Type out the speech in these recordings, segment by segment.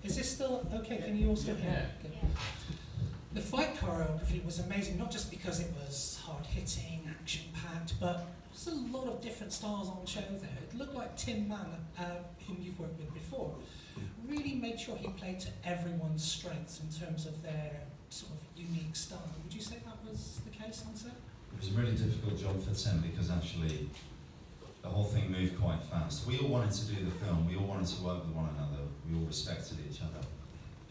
Is this still okay? Can you all still hear me? Okay. The fight choreography was amazing, not just because it was hard-hitting, action-packed, but there's a lot of different stars on show there. It looked like Tin Man, whom you've worked with before, really made sure he played to everyone's strengths in terms of their sort of unique style. Would you say that was the case on set? It was a really difficult job for Tim because actually the whole thing moved quite fast. We all wanted to do the film, we all wanted to work with one another, we all respected each other.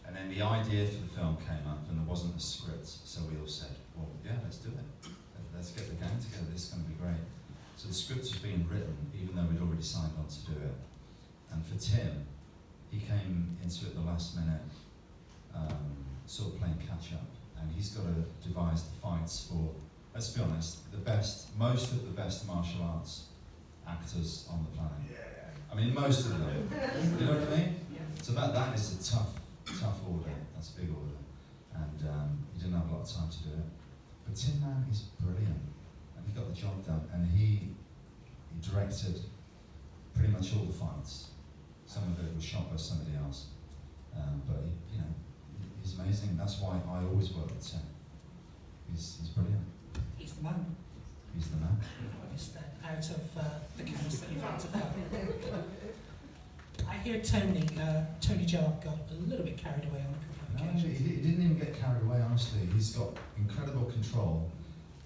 And then the idea for the film came up and there wasn't a script, so we all said, well, yeah, let's do it. Let's get the gang together, this is going to be great. So the script was being written, even though we'd already signed on to do it. And for Tim, he came into it the last minute, sort of playing catch up. And he's got to devise the fights for, let's be honest, most of the best martial arts actors on the planet. Yeah. I mean, most of them. You know what I mean? Yeah. So that is a tough order. That's a big order. And he didn't have a lot of time to do it. But Tin Man is brilliant. And he got the job done. And he directed pretty much all the fights. Some of it was shot by somebody else. But he's amazing. That's why I always work with Tim. He's brilliant. He's the man. He's the man. Out of the canvas that you've had to follow. I hear Tony Jaa got a little bit carried away on a couple of occasions. No, he didn't even get carried away, honestly. He's got incredible control.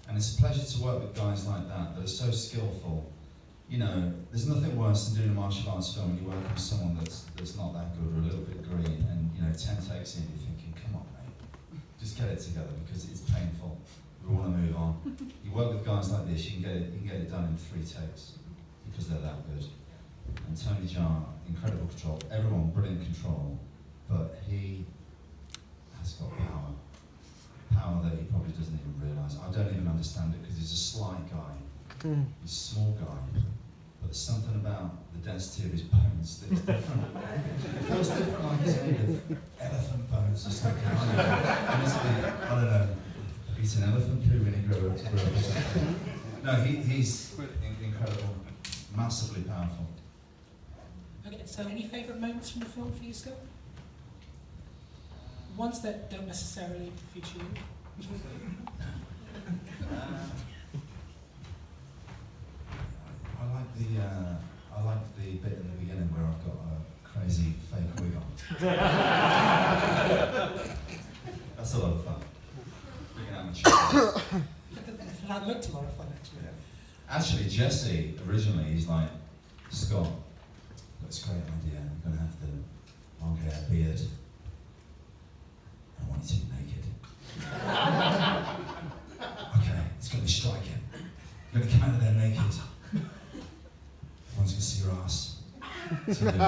And it's a pleasure to work with guys like that are so skillful. You know, there's nothing worse than doing a martial arts film and you work with someone that's not that good or a little bit green and, 10 takes in, you're thinking, come on, mate, just get it together because it's painful. We want to move on. You work with guys like this, you can get it done in 3 takes because they're that good. And Tony Jaa, incredible control. Everyone, brilliant control, but he has got power that he probably doesn't even realise. I don't even understand it because he's a slight guy. He's a small guy, but there's something about the density of his bones that is different. It feels different, like he's made of elephant bones or something. Honestly, I don't know. He's an elephant poo when he grew up. No, he's incredible, massively powerful. Okay, so any favourite moments from the film for you, Scott? Ones that don't necessarily feature you? I like the bit in the beginning where I've got a crazy fake wig on. That's a lot of fun. Bringing out my children. That looked a lot of fun, actually. Yeah. Actually, Jesse, originally, he's like, Scott, that's a great idea. You're going to have the long hair, beard. I want you to be naked. Okay, it's going to be striking. You're going to come out of there naked. Everyone's going to see your ass. So okay.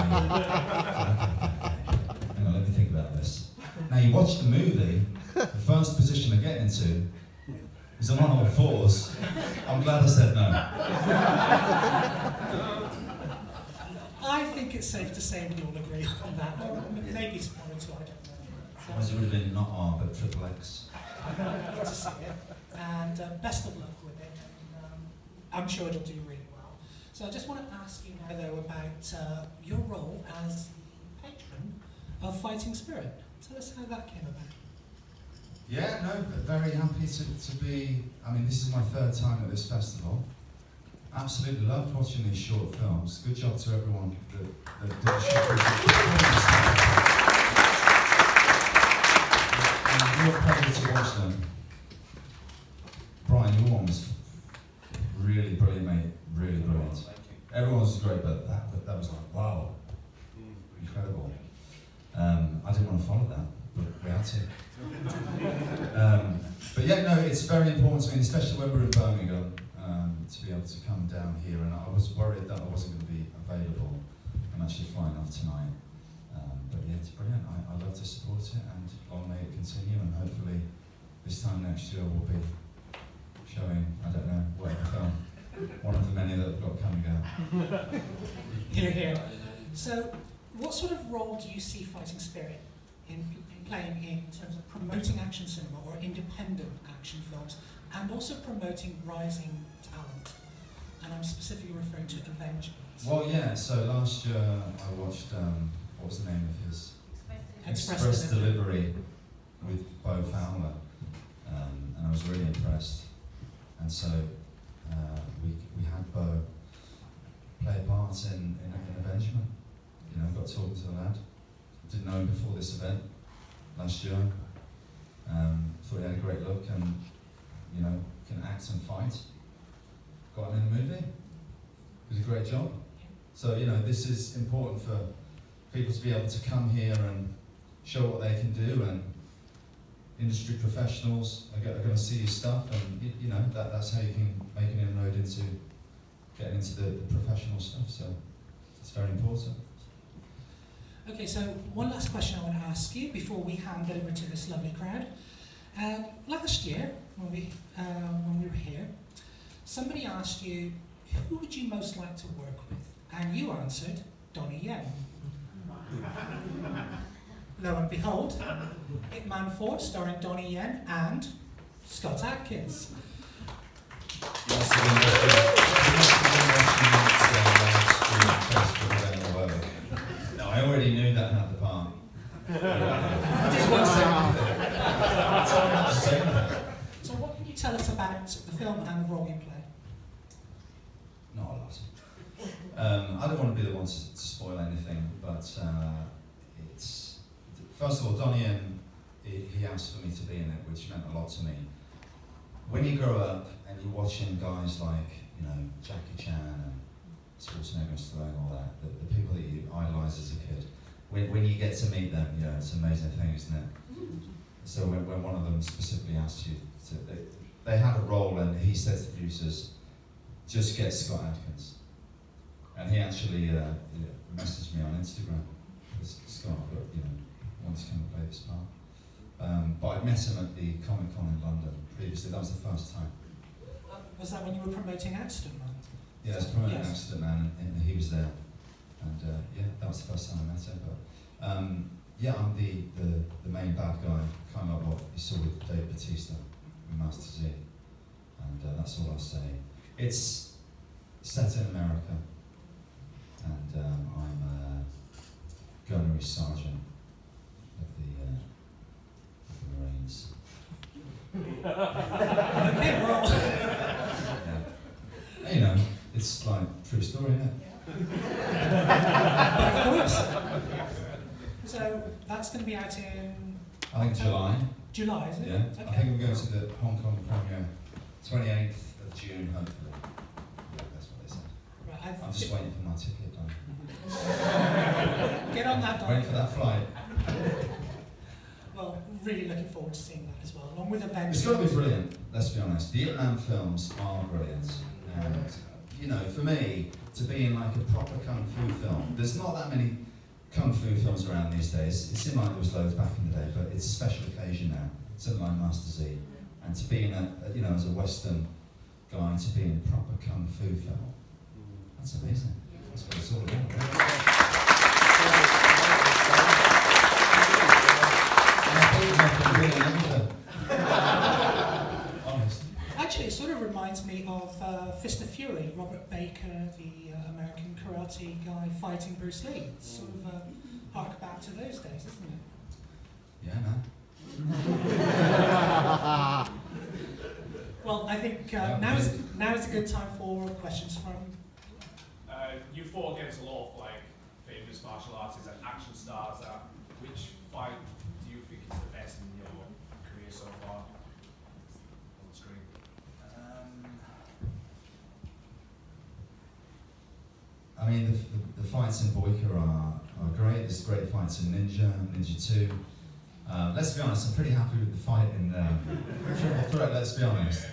Hang on, let me think about this. Now, you watch the movie, the first position I get into is I'm on all fours. I'm glad I said no. I think it's safe to say we all agree on that. Maybe it's 1 or 2, I don't know. Otherwise it would have been not R, but triple X. Good to see it. And best of luck with it. And, I'm sure it'll do really well. So I just want to ask you now, though, about your role as patron of Fighting Spirit. Tell us how that came about. Yeah, no, very happy to be, this is my 3rd time at this festival. Absolutely loved watching these short films. Good job to everyone that did the short films. Real pleasure to watch them. Brian, your one was really brilliant, mate. Really brilliant. Everyone was great, but that was like, wow. Incredible. I didn't want to follow that, but we had to. But yeah, no, it's very important to me, especially when we're in Birmingham, to be able to come down here. And I was worried that I wasn't going to be available. I'm actually flying off tonight. But yeah, it's brilliant. I love to support it, and long may it continue. And hopefully, this time next year we'll be showing, I don't know, whatever film. One of the many that I've got coming out. Hear, hear. So, what sort of role do you see Fighting Spirit in playing in terms of promoting action cinema or independent action films, and also promoting rising talent? And I'm specifically referring to Avengers. Well, yeah, so last year I watched, what was the name of his? Express delivery with Bo Fowler, and I was really impressed. And so we had Bo play a part in Avengement. You know, got talking to the lad. Didn't know him before this event last year. Thought he had a great look and, you know, can act and fight. Got him in the movie. Did a great job. So, you know, this is important for people to be able to come here and show what they can do, and industry professionals are going to see your stuff, and you know, that's how you can make an inroad into getting into the professional stuff. So it's very important. Okay, so one last question I want to ask you before we hand over to this lovely crowd. Last year, when we were here, somebody asked you, who would you most like to work with? And you answered, Donnie Yen. Lo and behold, Hitman 4 starring Donnie Yen and Scott Adkins. No, I already knew that had the part. So what can you tell us about the film and the role you play? Not a lot. I don't want to be the one to spoil anything, but it's... First of all, Donnie Yen, he asked for me to be in it, which meant a lot to me. When you grow up and you're watching guys like, you know, Jackie Chan and Schwarzenegger and Stallone and all that, the people that you idolise as a kid, when you get to meet them, you know, it's an amazing thing, isn't it? So when one of them specifically asked you to... They had a role, and he said to the producers, just get Scott Adkins. And he actually messaged me on Instagram. Scott, you know, wants to come and play this part. But I'd met him at the Comic-Con in London previously. That was the first time. Was that when you were promoting Accident Man? Yeah, I was promoting Yes. Accident Man, and he was there. And yeah, that was the first time I met him. But yeah, I'm the main bad guy, kind of like what you saw with Dave Bautista in Master Z. And that's all I'll say. It's set in America, and I'm a gunnery sergeant of the Marines. Okay, well... Yeah. You know, it's like true story, isn't it? Of course. So that's going to be out in... I think July. July, is it? Yeah. Okay. I think we're going to the Hong Kong premiere, 28th of June, hopefully. Yeah, that's what they said. Right, I'm just waiting for my ticket. Get on that, Don. Waiting for that flight. Well, really looking forward to seeing that as well, along with Avengers. It's got to be brilliant, let's be honest. The Vietnam films are brilliant. And, you know, for me, to be in like a proper kung fu film, there's not that many kung fu films around these days. It seemed like there was loads back in the day, but it's a special occasion now, something like Master Z. And to be in a, you know, as a Western guy, to be in a proper kung fu film, that's amazing. That's what it's all about. Honest. Actually, it sort of reminds me of Fist of Fury, Robert Baker, the American karate guy fighting Bruce Lee. It's sort of hark back to those days, isn't it? Yeah, man. Well, I think now is a good time for questions from... You fought against a lot of like famous martial artists and action stars. Which fight do you think is the best in your career so far on the screen? I mean, the fights in Boyka are great. There's great fights in Ninja 2. Let's be honest, I'm pretty happy with the fight in Triple Threat, let's be honest.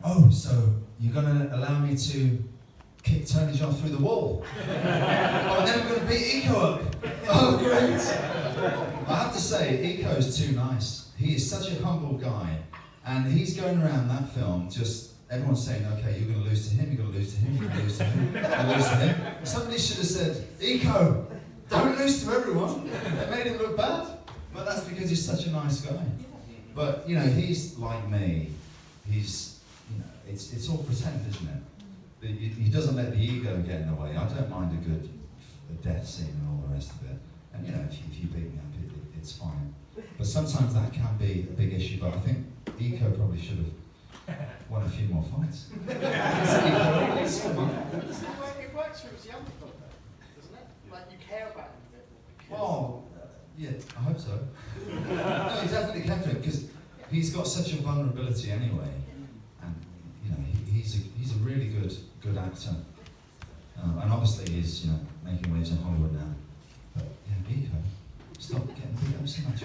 Oh, so you're going to allow me to kick Tony John through the wall? Oh, and then I'm going to beat Eco up? Oh, great! I have to say, Eco's too nice. He is such a humble guy, and he's going around that film just, everyone's saying, okay, you're going to lose to him, you're going to lose to him, you're going to lose to him, you're going to lose to him. Somebody should have said, Eco, don't lose to everyone. They made him look bad. But that's because he's such a nice guy. But, you know, he's like me. He's, you know, it's all pretend, isn't it? He doesn't let the ego get in the way. I don't mind a good death scene and all the rest of it. And, you know, if you beat me up, it's fine. But sometimes that can be a big issue, but I think Eco probably should have won a few more fights. It works for his young club, doesn't it? Like, you care about him a bit more. Oh, yeah, I hope so. No, he definitely can for him, because he's got such a vulnerability anyway. And, you know, he's a really good actor. And obviously he's, you know, making waves in Hollywood now. But, yeah, Eco, stop getting beat up so much.